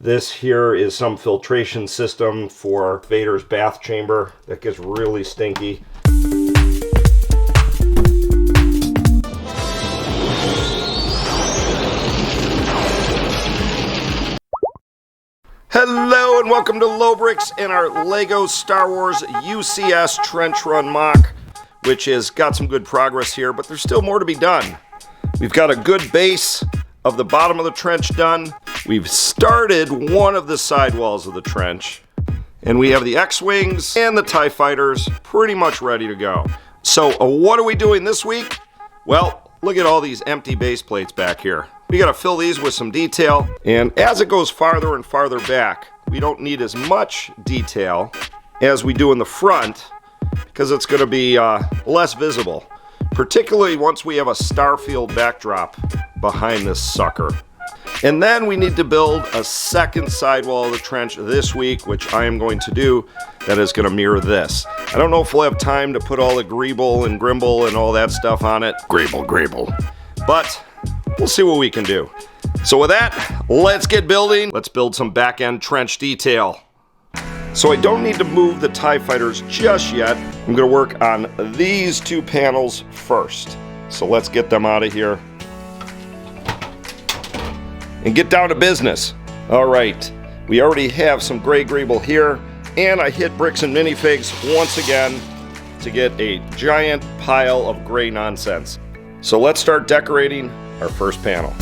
This here is some filtration system for Vader's bath chamber that gets really stinky. Hello and welcome to Lobricks and our Lego Star Wars UCS Trench Run MOC, which has got some good progress here, but there's still more to be done. We've got a good base of the bottom of the trench done. We've started one of the sidewalls of the trench, and we have the X-Wings and the TIE Fighters pretty much ready to go. So what are we doing this week? Well, look at all these empty base plates back here. We gotta fill these with some detail, and as it goes farther and farther back, we don't need as much detail as we do in the front because it's gonna be less visible, particularly once we have a starfield backdrop behind this sucker. And then we need to build a second sidewall of the trench this week, which I am going to do, that is going to mirror this. I don't know if we'll have time to put all the greeble and grimble and all that stuff on it. Greeble. But we'll see what we can do. So with that, let's get building. Let's build some back-end trench detail. So I don't need to move the TIE Fighters just yet. I'm going to work on these two panels first. So let's get them out of here and get down to business. All right, we already have some gray greeble here, and I hit bricks and minifigs once again to get a giant pile of gray nonsense. So let's start decorating our first panel.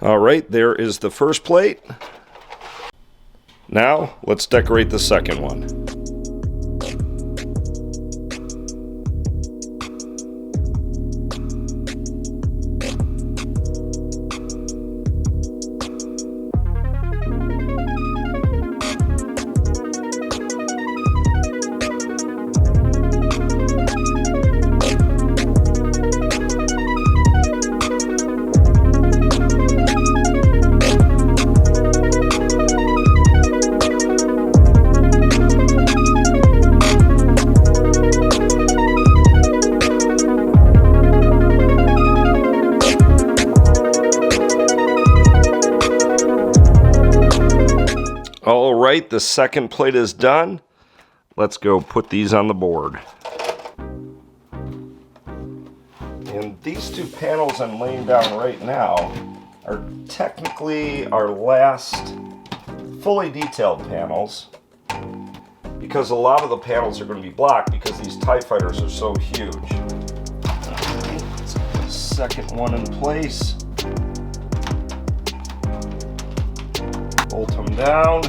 All right, there is the first plate. Now, let's decorate the second one. All right, the second plate is done. Let's go put these on the board. And these two panels I'm laying down right now are technically our last fully detailed panels, because a lot of the panels are going to be blocked because these TIE Fighters are so huge. Let's get the second one in place. Bolt them down.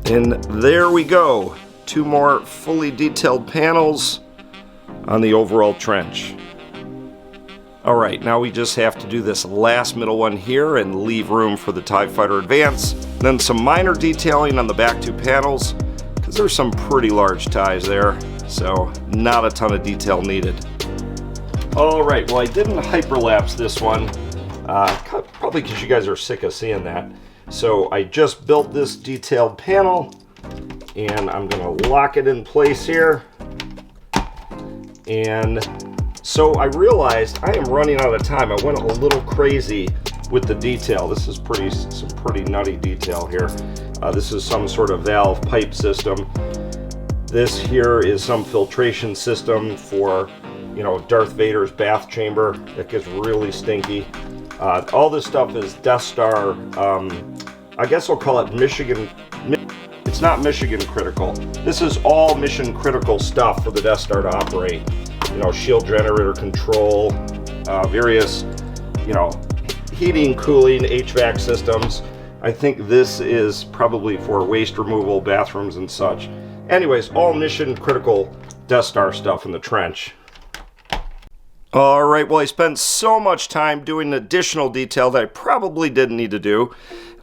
And there we go. Two more fully detailed panels on the overall trench. All right, now we just have to do this last middle one here and leave room for the TIE Fighter Advance. Then some minor detailing on the back two panels, because there's some pretty large ties there, so not a ton of detail needed. All right, well, I didn't hyperlapse this one, probably because you guys are sick of seeing that. So I just built this detailed panel, and I'm going to lock it in place here. And so I realized I am running out of time. I went a little crazy with the detail. This is some pretty nutty detail here. This is some sort of valve pipe system. This here is some filtration system for, Darth Vader's bath chamber that gets really stinky. All this stuff is Death Star, I guess we'll call it Michigan. It's not Michigan critical. This is all mission critical stuff for the Death Star to operate. Shield generator control, various, heating, cooling, HVAC systems. I think this is probably for waste removal, bathrooms and such. Anyways, all mission critical Death Star stuff in the trench. All right, well, I spent so much time doing additional detail that I probably didn't need to do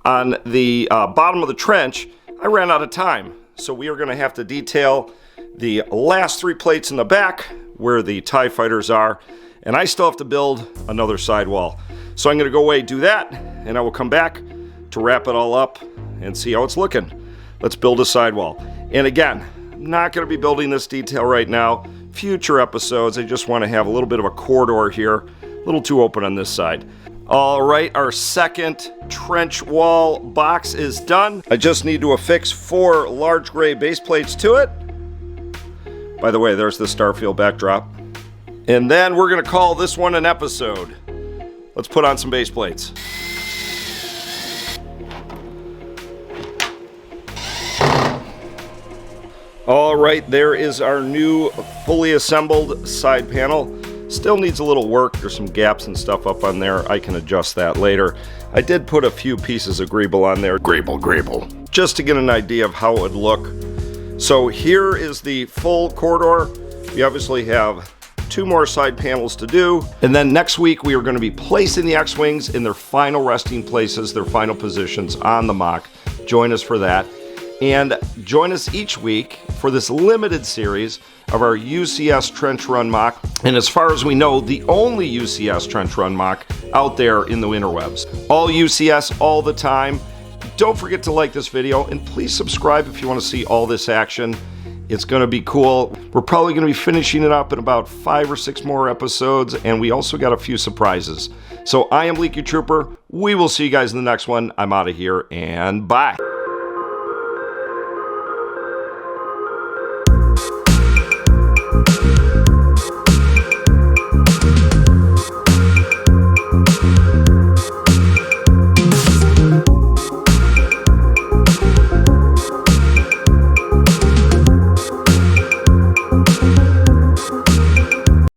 on the bottom of the trench. I ran out of time, so we are going to have to detail the last 3 plates in the back where the TIE fighters are, and I still have to build another sidewall. So I'm going to go away, do that, and I will come back to wrap it all up and see how it's looking. Let's build a sidewall. And again, I'm not going to be building this detail right now. Future episodes, I just want to have a little bit of a corridor here, a little too open on this side. All right, our second trench wall box is done. I just need to affix 4 large gray base plates to it. By the way, there's the Starfield backdrop. And then we're going to call this one an episode. Let's put on some base plates. All right, there is our new fully assembled side panel. Still needs a little work. There's some gaps and stuff up on there. I can adjust that later. I did put a few pieces of greeble on there. Greeble. Just to get an idea of how it would look. So here is the full corridor. We obviously have 2 more side panels to do. And then next week we are going to be placing the X-Wings in their final resting places, their final positions on the MOC. Join us for that. And join us each week for this limited series of our UCS Trench Run MOC. And as far as we know, the only UCS Trench Run MOC out there in the interwebs. All UCS, all the time. Don't forget to like this video, and please subscribe if you want to see all this action. It's going to be cool. We're probably going to be finishing it up in about 5 or 6 more episodes, and we also got a few surprises. So I am Leaky Trooper. We will see you guys in the next one. I'm out of here, and bye.